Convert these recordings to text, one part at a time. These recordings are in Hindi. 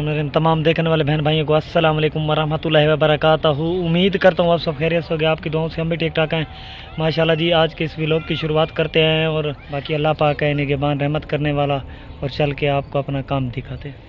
सुन रहे हैं तमाम देखने वाले बहन भाइयों को अस्सलाम वालेकुम वरहमतुल्लाहि वबरकातुहू। उम्मीद करता हूँ आप सब खैरियत हो गए, आपकी दुआओं से हम भी ठीक ठाक हैं माशाल्लाह जी। आज के इस व्लॉग की शुरुआत करते हैं और बाकी अल्लाह पाक है निगहबान रहमत करने वाला, और चल के आपको अपना काम दिखाते हैं।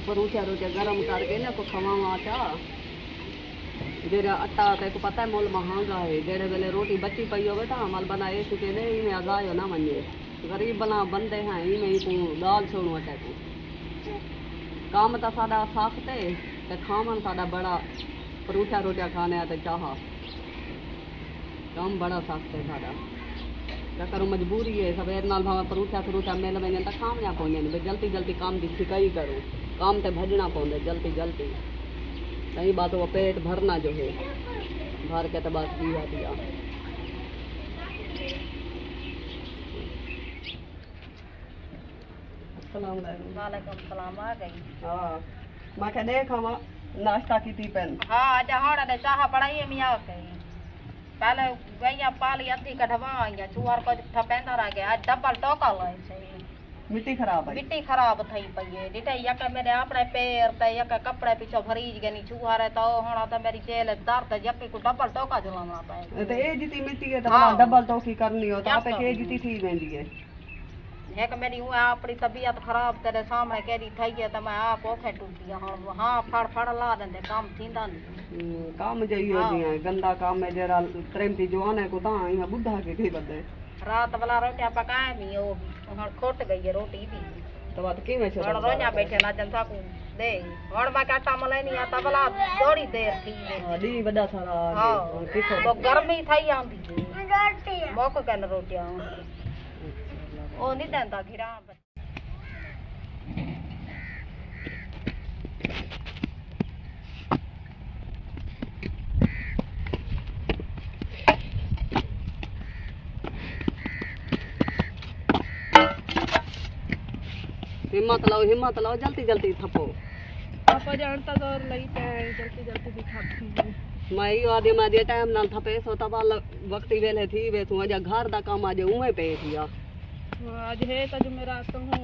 परोठा रोटियां गरम करके ना को खवावा आटा जेड़ा आटा को पता है मोल महंगा है। जेड़े वेले रोटी बची पई होवे तो अमल बनाए चुके ने इमे आजायो ना मने गरीब बना बंदे हैं इमे ही तू दाल छोड़ो आटा को काम तो साडा साखते ते खावन साडा बड़ा परोठा रोटियां खाने आते चाह काम बड़ा साखते साडा क्या करूँ मजबूरी है। सवेर नाल भाव परूठा मेल वजन तो खावना पौंदे जल्दी जल्दी काम की सिकाई करूँ काम ते भजना पौंदे जल्दी जल्दी। सही बात वो पेट भरना जो है भर के तो बस दिया दिया। वालेकुम सलाम आ गई। हाँ मैं क्या देखा नाश्ता की थी पेन। हाँ अच्छा हमारा ने चाह पढ़ाई में आ गई पहले गैया पाली अद्धी कढ़वा या चूहर को ठपेंदा रह गया डबल टोका लाए सही मिट्टी खराब है मिट्टी खराब थई पई है डिटे यक मेरे अपने पैर ते यक कपड़े पीछे भरीज गनी चूहर है तो होना तो मेरी जेल दर्द यक को डबल टोका जुलाना पे तो ए जिती मिट्टी है तो डबल टोकी करनी हो तो आपे के जिती थी वेंदी है है कि मेरी हुआ अपनी तबीयत खराब तेरे सामने केरी थई है तो मैं आप ओखे टूटी हां फड़ फड़ ला देंदे काम थींदा नहीं काम जइयो दिया गंदा काम में जरा प्रेमती जवान है को ता यहां बुढ़ा के थी बदे रात वाला रोटियां पकाए मी ओ हण खोट गई है रोटी भी तो बात की में छोड़ रोया बैठे ना जनता को दे हण मैं काटा मले नहीं आता वाला थोड़ी देर थी दी बड़ा सारा हां तो गर्मी थई आंदी रोटी मोको कन रोटियां ओ नहीं देंदा घिरा हिम्मत लाओ जल्दी जल्दी थपो पापा जानता दौर लई पे जल्दी जल्दी दिखाती मैं यो आदि मैं दे टाइम नाल थपे सो तब वक्ती वेले थी वे तू अजा घर दा काम आज उमे पे थिया आज है तो जो मेरा तो हूं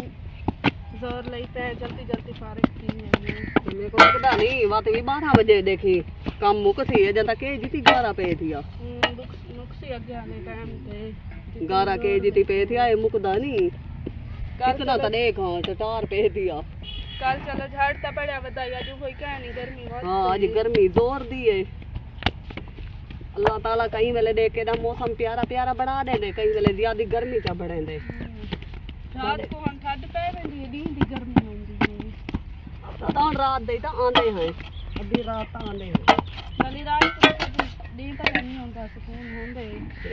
जोर लई पे जल्दी जल्दी फारिग की है मेरे को पता नहीं बात भी 12 बजे देखी काम मुक थी जदा के जीती 11 पे थिया नुक्सी आगे आने टाइम पे 11 के जीती पे थिया ए मुकदा नहीं कितना तो देखो टटार पे दिया कल चलो झाड़ता पड़ा बताया जो कोई क्या नहीं गर्मी बहुत। हाँ आज गर्मी जोर दी है अल्लाह ताला कहीं वेले देख के ना मौसम प्यारा प्यारा बना दे कहीं वेले ज्यादा गर्मी चा बढ़े दे रात को हम ठंड पे वेंदी दिन दी गर्मी होंदी है तो रात दे तो आंदे हैं अभी रात आंदे हैं चली रात को दिन तक नहीं होता सुकून होंदे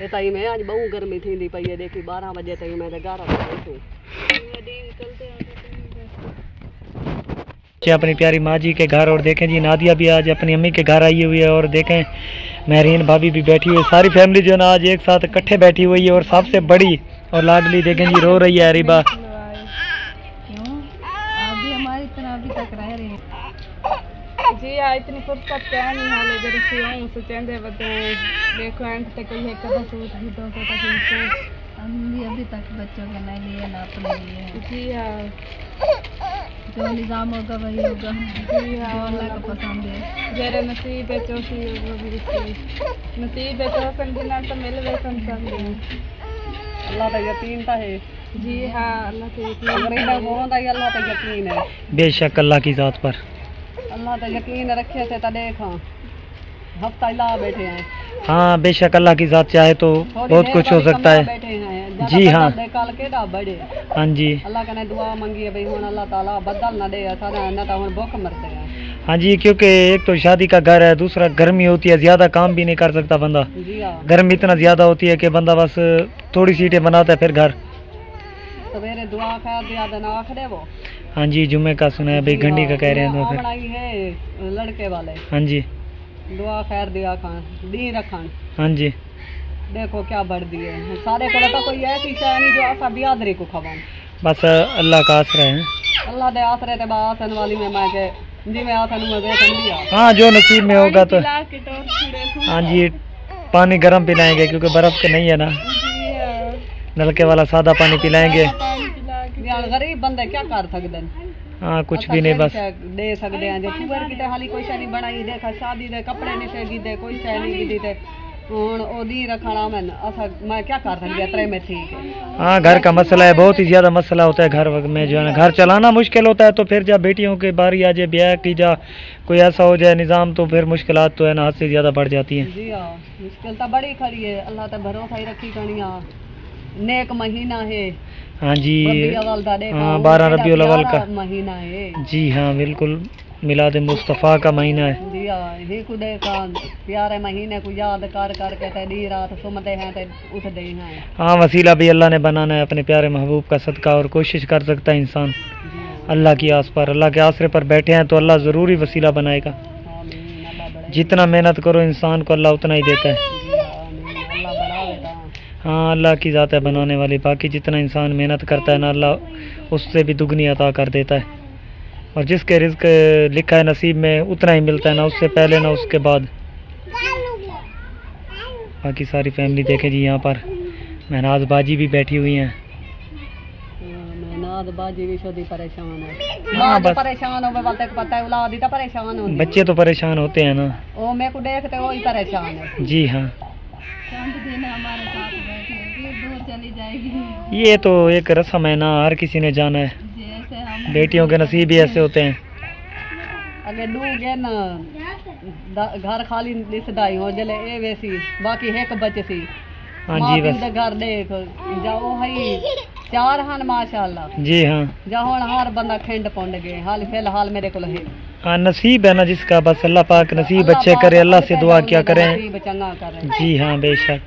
ए ताई में आज बहु गर्मी थींदी पई है देखी 12 बजे तक मैं 11 बजे से अपनी प्यारी माँ जी के घर, और देखें जी नादिया भी आज अपनी अम्मी के घर आई हुई है, और देखें महरीन भाभी भी बैठी हुई है। सारी फैमिली जो है ना आज एक साथ इकट्ठे बैठी हुई है, और सबसे बड़ी और लाडली देखें जी रो रही है अरीबा। अभी तक रह रही जी हाँ इतनी फुर्सत क्या नहीं हाले जरा सियाऊं सोचेंदे बदे देखो एंड तक कोई है कदा सूट भी तो तक हम भी अभी तक बच्चों के नहीं लिए ना अपने लिए जी हाँ जो निज़ाम होगा वही होगा जी हाँ अल्लाह को पसंद है जेरे नसीब है चौथी होगा भी नसीब है चौथन दिन तो मिल गए संसार अल्लाह का यकीन तो है जी हाँ अल्लाह के यकीन अल्लाह का यकीन है बेशक अल्लाह की ज़ात पर अल्लाह का यकीन रखे थे तो देखा हफ्ता ला बैठे हैं। हाँ बेशक अल्लाह की ज़ात चाहे तो बहुत कुछ हो सकता है जी हाँ बड़े हाँ जी अल्लाह का दुआ मंगी है भाई हुन अल्लाह ताला बदल ना दे सारा ना तो हुन भूख मरते हैं। हाँ जी क्योंकि एक तो शादी का घर है, दूसरा गर्मी होती है, ज़्यादा काम भी नहीं कर सकता बंदा। गर्मी इतना ज़्यादा होती है कि बंदा बस थोड़ी सीटें बनाता है फिर घर सवेरे दुआ खैर दिया ना आखरे वो। हाँ जी जुम्मे का सुना है भाई घंटी का कह रहे हैं तो बनाई है लड़के वाले। हाँ जी दुआ खैर दिया खान दी रखन। हाँ जी देखो क्या बढ़ दी है सारे को तो कोई ऐसी शय नहीं जो आसा बियादरी को खवाऊं। बस अल्लाह का आसरा है। अल्लाह दे आसरे ते बासन वाली में मैं के जिवें आ थानू मैं देख लिया। हाँ जो नसीब में होगा तो। पिला के टोर छुड़े थे। हाँ जी पानी गर्म पिलाएंगे क्योंकि बर्फ के नहीं है ना, जी हाँ। नलके वाला सादा पानी पिलाएंगे। पानी पिला के यार गरीब बंदे क्या कर सकते हैं। हाँ कुछ भी नहीं बस दे सकते हैं जो चूबर की ते हाली कोई शै नहीं बनाई देखा शादी दे कपड़े नहीं से गिदे कोई शै नहीं गिदी ते हुन ओदी रखना मैं असा मैं क्या कर सकती अतरे में ठीक है। हाँ घर का मसला है, बहुत ही ज़्यादा मसला होता है घर में जो है ना, घर चलाना मुश्किल होता है। तो फिर जब बेटियों की बारी आ जाए ब्याह की जा कोई ऐसा हो जाए निज़ाम तो फिर मुश्किलात तो है ना हद से ज़्यादा बढ़ जाती हैं। जी हाँ मुश्किल तो बड़ी खड़ी है, अल्लाह तो भरोसा ही रखी कनिया नेक महीना है। हाँ जी हाँ हाँ 12 रबीउल अव्वल का महीना है। जी हाँ बिल्कुल मिलाद मुस्तफ़ा का महीना है। जी हाँ ही खुदे का प्यारे महीने को याद कर करके ते दी रात सुमते हैं ते उठते हैं। हाँ वसीला भी अल्लाह ने बनाना है अपने प्यारे महबूब का सदका, और कोशिश कर सकता है इंसान अल्लाह की आस पर, अल्लाह के आसरे पर बैठे हैं तो अल्लाह ज़रूरी वसीला बनाएगा। जितना मेहनत करो इंसान को अल्लाह उतना ही देता है। हाँ अल्लाह की ज़ात है बनाने वाली, बाकी जितना इंसान मेहनत करता है ना अल्लाह उससे भी दुगनी अता कर देता है, और जिसके रिज़्क लिखा है नसीब में उतना ही मिलता है, ना उससे पहले ना उसके बाद। बाकी सारी फैमिली देखें जी यहाँ पर महनाज बाजी भी बैठी हुई हैं। महनाज बाजी भी शोदी परेशान है। हाँ बस परेशान हो बोलते पता है औलाद ही तो परेशान होती। बच्चे तो परेशान होते हैं ना, वो मेरे को देखते वो ही परेशान है। जी हाँ चांद दिन हमारे साथ बैठे फिर दूर चली जाएगी। ये तो एक रस्म है ना, हर किसी ने जाना है, जैसे हम बेटियों के नसीब ही ऐसे होते हैं। अगे डू गए ना घर खाली लिसदाई हो जले ए वैसी बाकी एक बच सी। हाँ जी बस घर देख जाओ हई 4 हन माशाल्लाह। जी हाँ जा हुन हर बंदा खिंड पुंड गए हाल फिलहाल मेरे को है। हाँ नसीब है ना जिसका, बस अल्लाह पाक नसीब अच्छे करे, अल्लाह से दुआ क्या करें। नसीब चंगा करे। जी हाँ बेशक।